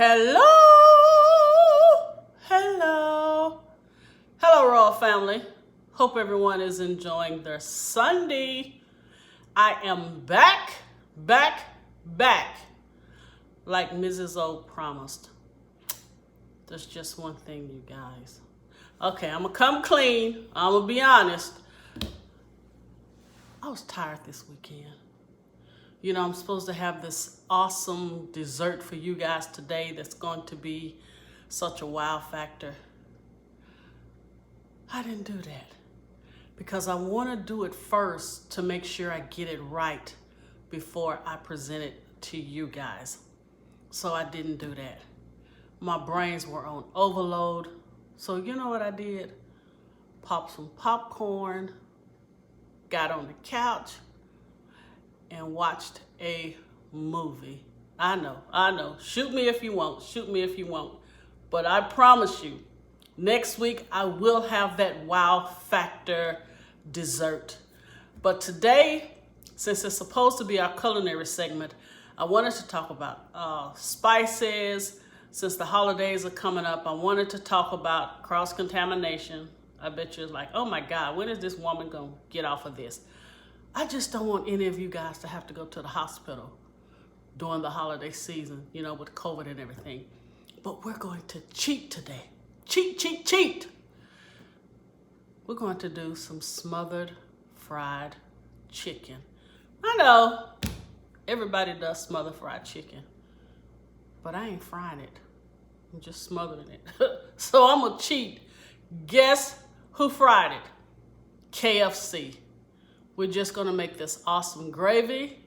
Hello, hello, hello, Royal family. Hope everyone is enjoying their Sunday. I am back, like Mrs. O promised. There's just one thing, you guys. Okay, I'm gonna come clean. I'm gonna be honest. I was tired this weekend. You know, I'm supposed to have this awesome dessert for you guys today that's going to be such a wow factor. I didn't do that because I want to do it first to make sure I get it right before I present it to you guys. So I didn't do that. My brains were on overload. So you know what I did? Popped some popcorn, got on the couch, and watched a movie. I know. Shoot me if you want. But I promise you, next week I will have that wow factor dessert. But today, since it's supposed to be our culinary segment, I wanted to talk about spices. Since the holidays are coming up, I wanted to talk about cross-contamination. I bet you're like, oh my God, when is this woman gonna get off of this? I just don't want any of you guys to have to go to the hospital during the holiday season, you know, with COVID and everything. But we're going to cheat today. Cheat. We're going to do some smothered fried chicken. I know everybody does smothered fried chicken, but I ain't frying it. I'm just smothering it. So I'm gonna cheat. Guess who fried it? KFC. We're just gonna make this awesome gravy,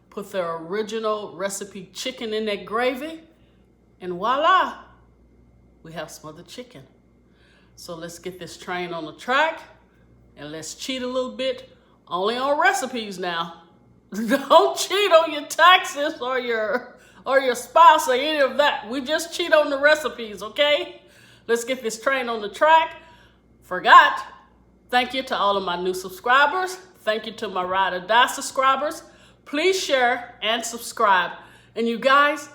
put their original recipe chicken in that gravy, and voila, we have smothered chicken. So let's get this train on the track and let's cheat a little bit, only on recipes now. Don't cheat on your taxes or your spouse or any of that. We just cheat on the recipes, okay? Let's get this train on the track. Forgot, thank you to all of my new subscribers. Thank you to my Ride or Die subscribers. Please share and subscribe. And you guys,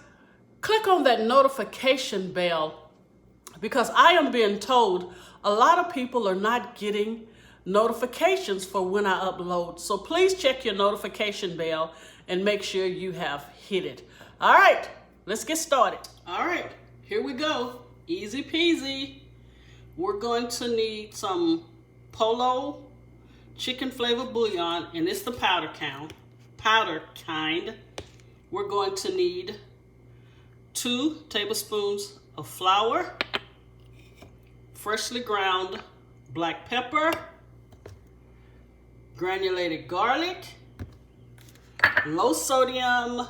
click on that notification bell because I am being told a lot of people are not getting notifications for when I upload. So please check your notification bell and make sure you have hit it. All right, let's get started. All right, here we go. Easy peasy. We're going to need some polo chicken flavored bouillon, and it's the powder kind. We're going to need 2 tablespoons of flour, freshly ground black pepper, granulated garlic, low sodium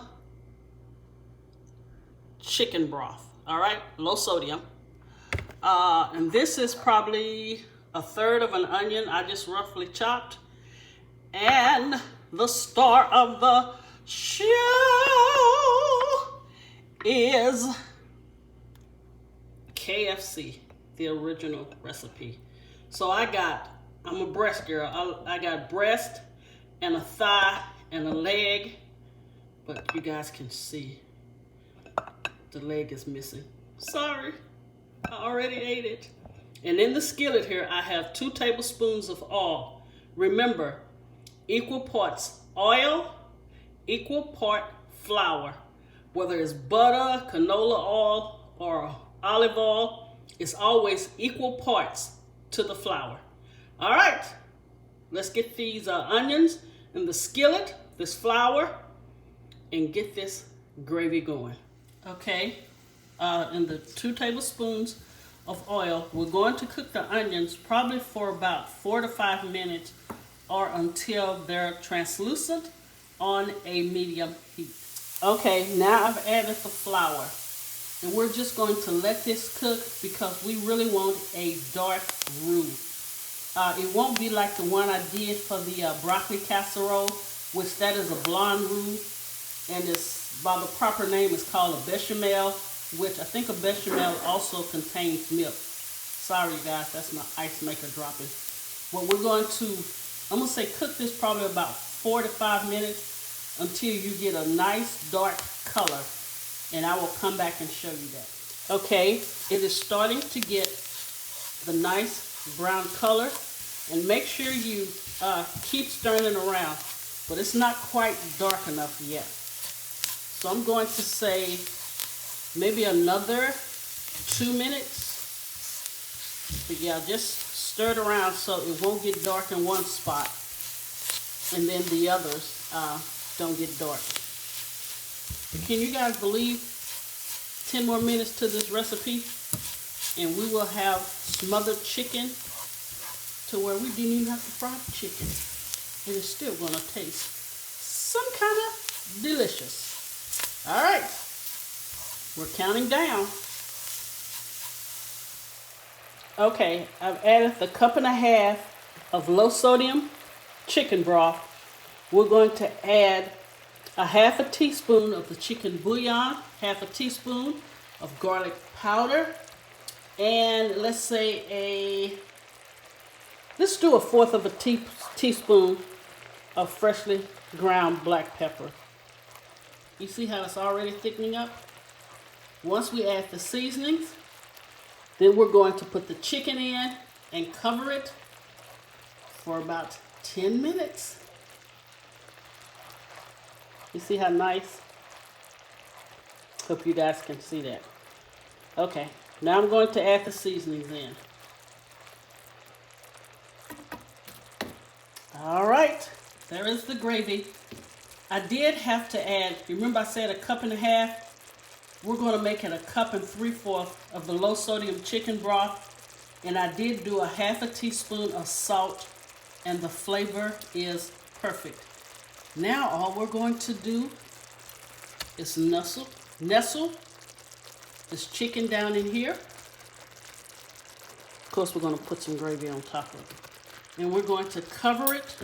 chicken broth. All right, low sodium. And this is probably 1/3 of an onion I just roughly chopped. And the star of the show is KFC, the original recipe. So I'm a breast girl. I got breast and a thigh and a leg, but you guys can see the leg is missing. Sorry, I already ate it. And in the skillet here, I have 2 tablespoons of oil. Remember, equal parts oil, equal part flour. Whether it's butter, canola oil, or olive oil, it's always equal parts to the flour. All right, let's get these onions in the skillet, this flour, and get this gravy going. Okay, in the 2 tablespoons of oil, we're going to cook the onions probably for about 4 to 5 minutes or until they're translucent on a medium heat. Okay, now I've added the flour, and we're just going to let this cook because we really want a dark roux. It won't be like the one I did for the broccoli casserole, which that is a blonde roux, and it's by the proper name, it's called a bechamel, which I think a bechamel also contains milk. Sorry, you guys, that's my ice maker dropping. But we're going to, I'm going to say cook this probably about 4 to 5 minutes until you get a nice dark color. and I will come back and show you that. Okay, it is starting to get the nice brown color, and make sure you keep stirring it around, but it's not quite dark enough yet. So I'm going to say maybe another 2 minutes. But yeah, just stir it around so it won't get dark in one spot and then the others don't get dark. But can you guys believe 10 more minutes to this recipe and we will have smothered chicken to where we didn't even have to fry the chicken. And it's still going to taste some kind of delicious. All right, we're counting down. Okay, I've added the 1.5 cups of low sodium chicken broth. We're going to add a 1/2 teaspoon of the chicken bouillon, 1/2 teaspoon of garlic powder, and let's say let's do 1/4 teaspoon of freshly ground black pepper. You see how it's already thickening up? Once we add the seasonings, then we're going to put the chicken in and cover it for about 10 minutes. You see how nice? Hope you guys can see that. Okay, now I'm going to add the seasonings in. All right, there is the gravy. I did have to add, remember I said 1.5 cups? We're going to make it 1 3/4 cups of the low sodium chicken broth. And I did do 1/2 teaspoon of salt, and the flavor is perfect. Now all we're going to do is nestle this chicken down in here. Of course, we're going to put some gravy on top of it. And we're going to cover it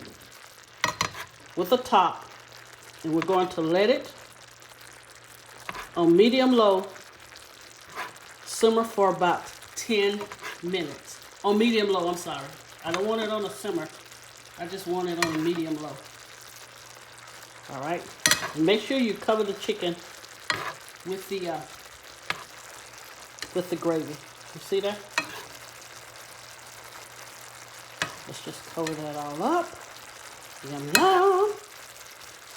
with a top. And we're going to let it on medium-low simmer for about 10 minutes. On medium-low, I'm sorry. I don't want it on a simmer. I just want it on a medium-low. All right. And make sure you cover the chicken with the gravy. You see that? Let's just cover that all up. Yum, yum.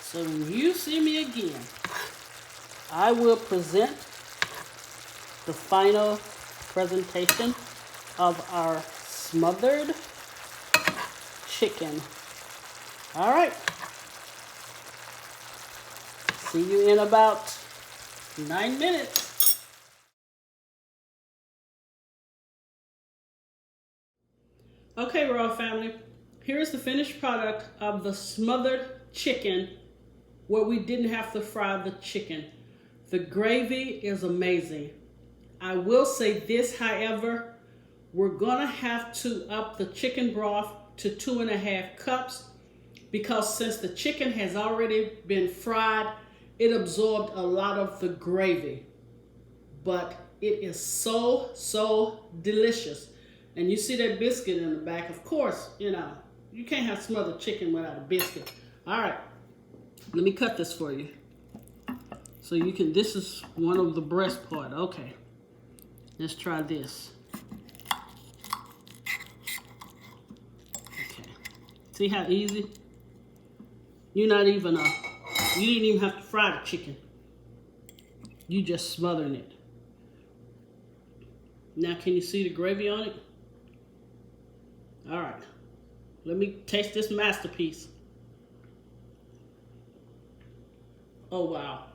So when you see me again, I will present the final presentation of our smothered chicken. All right. See you in about 9 minutes. Okay, Royal Family, here's the finished product of the smothered chicken where we didn't have to fry the chicken. The gravy is amazing. I will say this, however, we're gonna have to up the chicken broth to 2.5 cups because since the chicken has already been fried, it absorbed a lot of the gravy. But it is so, so delicious. And you see that biscuit in the back. Of course, you know, you can't have smothered chicken without a biscuit. All right, let me cut this for you. So you can, this is one of the breast part. Okay, let's try this. Okay, see how easy? You're not even, you didn't even have to fry the chicken. You just smothering it. Now can you see the gravy on it? All right, let me taste this masterpiece. Oh, wow.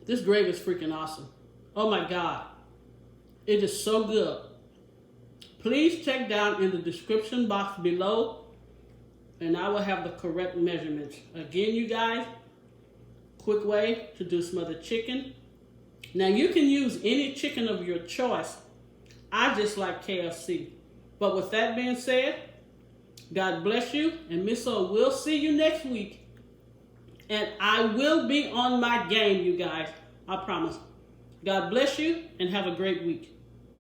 This gravy is freaking awesome. Oh my God. It is so good. Please check down in the description box below and I will have the correct measurements. Again, you guys, quick way to do smothered chicken. Now you can use any chicken of your choice. I just like KFC. But with that being said, God bless you, and Miss O will see you next week. And I will be on my game, you guys. I promise. God bless you, and have a great week.